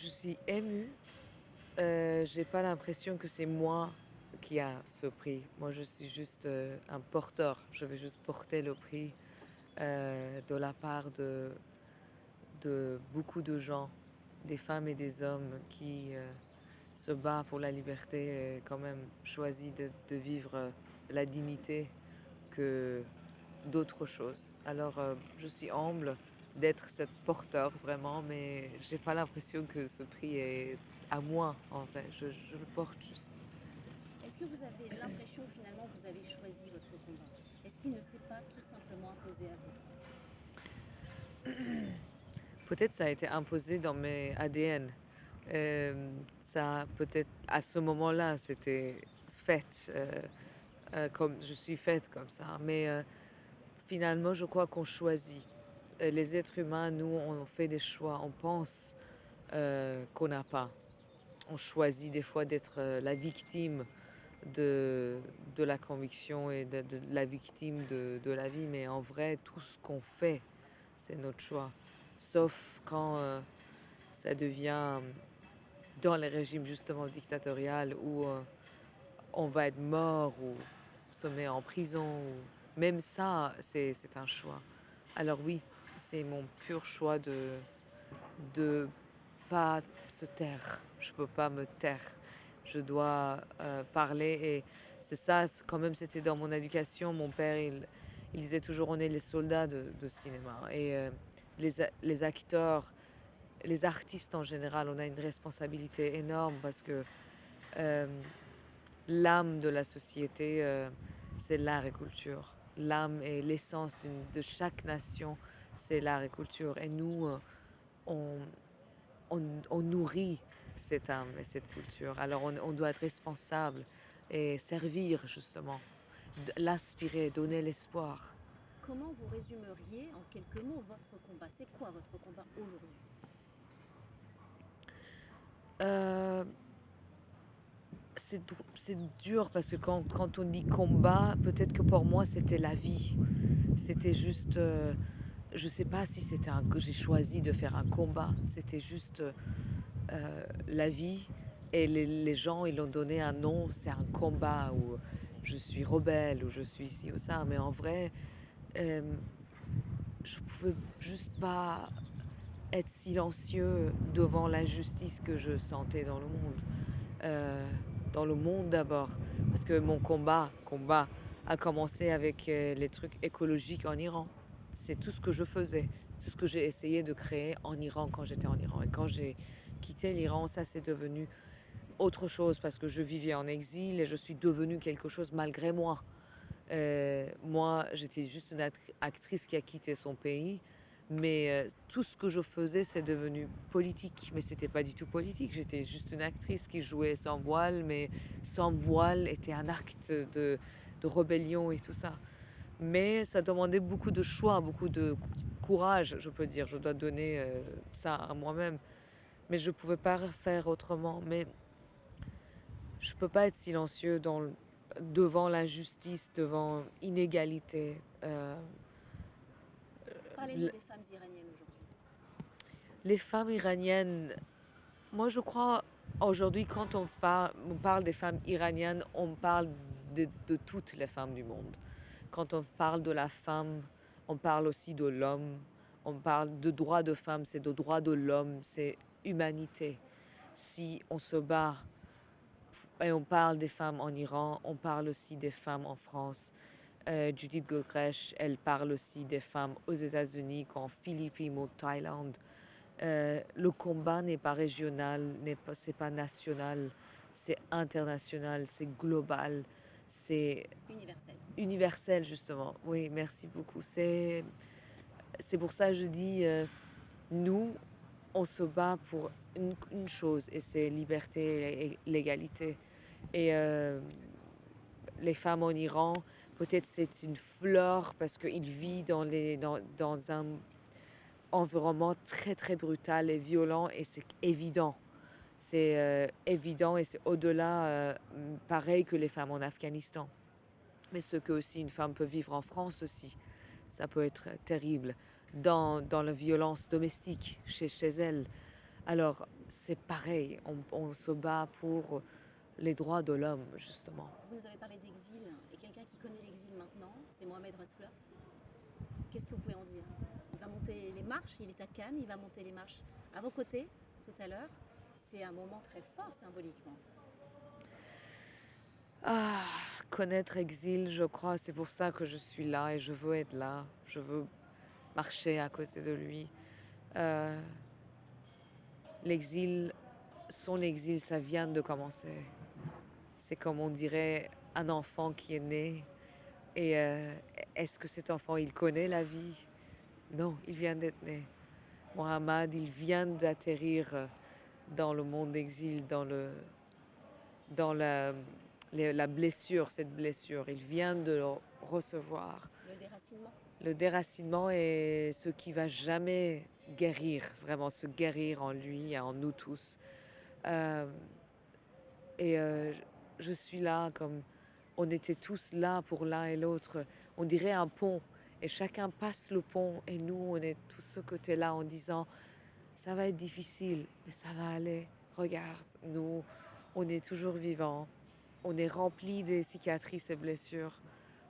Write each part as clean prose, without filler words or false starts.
je suis émue. J'ai pas l'impression que c'est moi qui a ce prix. Moi, je suis juste, un porteur. Je vais juste porter le prix, de la part de beaucoup de gens, des femmes et des hommes qui, se battent pour la liberté et quand même choisi de vivre, la dignité que d'autres choses. Alors, je suis humble d'être cette porteur vraiment, mais j'ai pas l'impression que ce prix est à moi, en fait. Je le porte juste. Est-ce que vous avez l'impression que finalement vous avez choisi votre combat? Est-ce qu'il ne s'est pas tout simplement imposé à vous? Peut-être ça a été imposé dans mes ADN. Ça peut-être à ce moment-là, c'était fait, comme je suis faite comme ça, mais finalement, je crois qu'on choisit. Les êtres humains, nous, on fait des choix, on pense, qu'on n'a pas. On choisit des fois d'être, la victime de la conviction et de la victime de la vie, mais en vrai, tout ce qu'on fait, c'est notre choix. Sauf quand, ça devient, dans les régimes justement dictatorial où, on va être mort ou se met en prison ou même ça, c'est un choix. Alors oui, c'est mon pur choix de pas se taire. Je peux pas me taire. Je dois, parler et c'est ça, quand même, c'était dans mon éducation. Mon père, il disait toujours: «On est les soldats de cinéma» et les acteurs, les artistes en général, on a une responsabilité énorme parce que, hem, l'âme de la société, c'est l'art et culture. L'âme et l'essence de chaque nation, c'est l'art et culture et nous, on on nourrit cette âme et cette culture. Alors on doit être responsable et servir justement, l'inspirer, donner l'espoir. Comment vous résumeriez en quelques mots votre combat? C'est quoi votre combat aujourd'hui? Heu, c'est dur parce que quand on dit combat, peut-être que pour moi c'était la vie. C'était juste, je sais pas si c'était un que j'ai choisi de faire un combat. C'était juste, la vie et les gens, ils ont donné un nom, c'est un combat ou je suis rebelle ou je suis ci ou ça. Mais en vrai, hem, je pouvais juste pas être silencieux devant l'injustice que je sentais heu, dans le monde d'abord. Parce que mon combat a commencé avec, les trucs écologiques en Iran. C'est tout ce que je faisais, tout ce que j'ai essayé de créer en Iran quand j'étais en Iran et quand j'ai quitté l'Iran, ça c'est devenu autre chose parce que je vivais en exil et je suis devenue quelque chose malgré moi. Moi, j'étais juste une actrice qui a quitté son pays, mais tout ce que je faisais, c'est devenu politique. Mais c'était pas du tout politique, j'étais juste une actrice qui jouait sans voile, mais sans voile était un acte de rébellion et tout ça. Mais ça demandait beaucoup de choix, beaucoup de courage, je peux dire. Je dois donner, ça à moi-même, mais je pouvais pas faire autrement. Mais je peux pas être silencieux devant l'injustice, devant inégalité. Parlez-nous L des femmes iraniennes aujourd'hui. Les femmes iraniennes, moi je crois aujourd'hui quand on parle des femmes iraniennes, on parle de toutes les femmes du monde. Quand on parle de la femme, on parle aussi de l'homme. On parle de droits de femme, c'est de droits de l'homme, c'est humanité. Si on se bat et on parle des femmes en Iran, on parle aussi des femmes en France. Judith Godrèche, elle parle aussi des femmes aux États-Unis, qu'en Philippines, ou Thaïlande. Le combat n'est pas régional, c'est pas national, c'est international, c'est global, c'est Universelle. universel justement. Oui, merci beaucoup. C'est pour ça que je dis, nous, on se bat pour une chose et c'est liberté et l'égalité et les femmes en Iran, peut-être c'est une fleur parce qu'il vit dans un environnement très, très brutal et violent et c'est évident. C'est, évident et c'est au-delà, pareil que les femmes en Afghanistan. Mais ce que aussi une femme peut vivre en France aussi, ça peut être terrible. Dans la violence domestique chez elle. Alors, c'est pareil, on se bat pour les droits de l'homme, justement. Vous nous avez parlé d'exil, et quelqu'un qui connaît l'exil maintenant, c'est Mohamed Rassoulaf. Qu'est-ce que vous pouvez en dire? Il va monter les marches, il est à Cannes, il va monter les marches à vos côtés tout à l'heure. C'est un moment très fort symboliquement. Ah, connaître exil, je crois, c'est pour ça que je suis là et je veux être là. Je veux marcher à côté de lui. Euh, L'exil, son exil, ça vient de commencer. C'est comme on dirait un enfant qui est né. Et est-ce que cet enfant, il connaît la vie? Non, il vient d'être né. Mohamed, il vient d'atterrir dans le monde d'exil, dans la blessure, cette blessure. Il vient de le recevoir. Le déracinement. Le déracinement est ce qui va jamais guérir, vraiment se guérir en lui et en nous tous. Euh, et je suis là comme on était tous là pour l'un et l'autre. On dirait un pont et chacun passe le pont et nous on est tous ce côté-là en disant ça va être difficile mais ça va aller. Regarde, nous on est toujours vivants. On est rempli des cicatrices et blessures,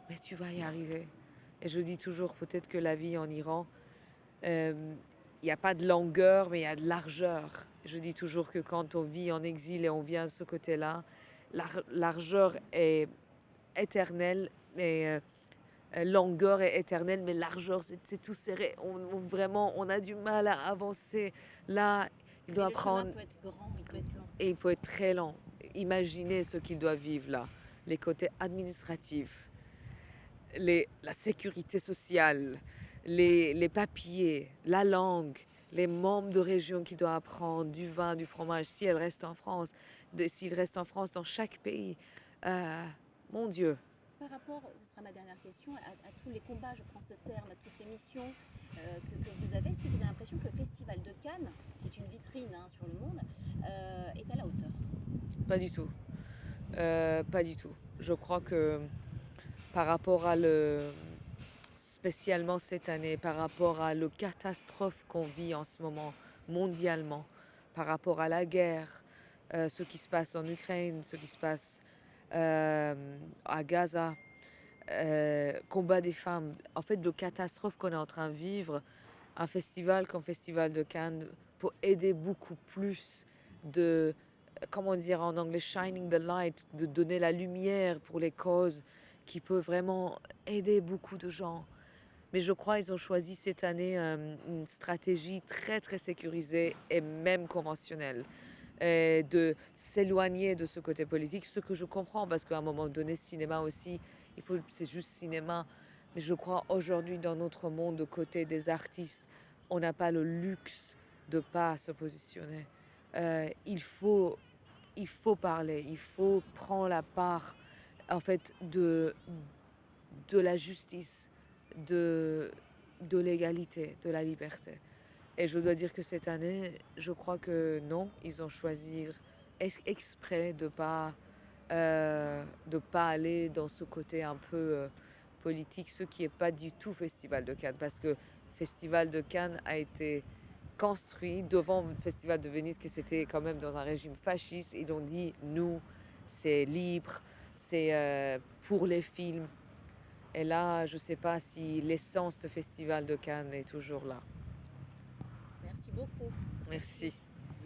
mais tu vas y arriver. Et je dis toujours, peut-être que la vie en Iran, il n'y a pas de longueur, mais il y a de largeur. Je dis toujours que quand on vit en exil et on vient de ce côté-là, la largeur est éternelle, mais longueur est éternelle, mais largeur, c'est tout serré. Vraiment, on a du mal à avancer. Là, il Et doit le chemin prendre peut être grand, il peut être long. et il peut être très lent. Imaginez ce qu'il doit vivre là. Les côtés administratifs, la sécurité sociale, les papiers, la langue, les membres de région qui doivent apprendre du vin, du fromage, si elle reste en France, s'il reste en France, dans chaque pays. Mon Dieu. Par rapport, ce sera ma dernière question, à tous les combats, je prends ce terme, à toutes les missions que vous avez, est-ce que vous avez l'impression que le Festival de Cannes, qui est une vitrine sur le monde, est à la hauteur? Pas du tout. Pas du tout. Je crois que par rapport à spécialement cette année, par rapport à la catastrophe qu'on vit en ce moment mondialement, par rapport à la guerre, ce qui se passe en Ukraine, ce qui se passe à Gaza, combat des femmes, en fait, de catastrophe qu'on est en train de vivre, un festival comme Festival de Cannes pour aider beaucoup plus de, comment dire en anglais, shining the light, de donner la lumière pour les causes qui peut vraiment aider beaucoup de gens. Mais je crois qu'ils ont choisi cette année une stratégie très très sécurisée et même conventionnelle. Et de s'éloigner de ce côté politique, ce que je comprends parce qu'à un moment donné, cinéma aussi, c'est juste cinéma. Mais je crois aujourd'hui dans notre monde, de côté des artistes, on n'a pas le luxe de pas se positionner. Il faut parler, il faut prendre la part en fait de la justice, de, de l'égalité, de la liberté. Et je dois dire que cette année, je crois que non, ils ont choisi exprès de pas aller dans ce côté un peu politique, ce qui est pas du tout Festival de Cannes, parce que Festival de Cannes a été construit devant le Festival de Venise, que c'était quand même dans un régime fasciste. Ils ont dit, nous, c'est libre, c'est pour les films. Et là, je ne sais pas si l'essence de Festival de Cannes est toujours là. Merci beaucoup. Merci.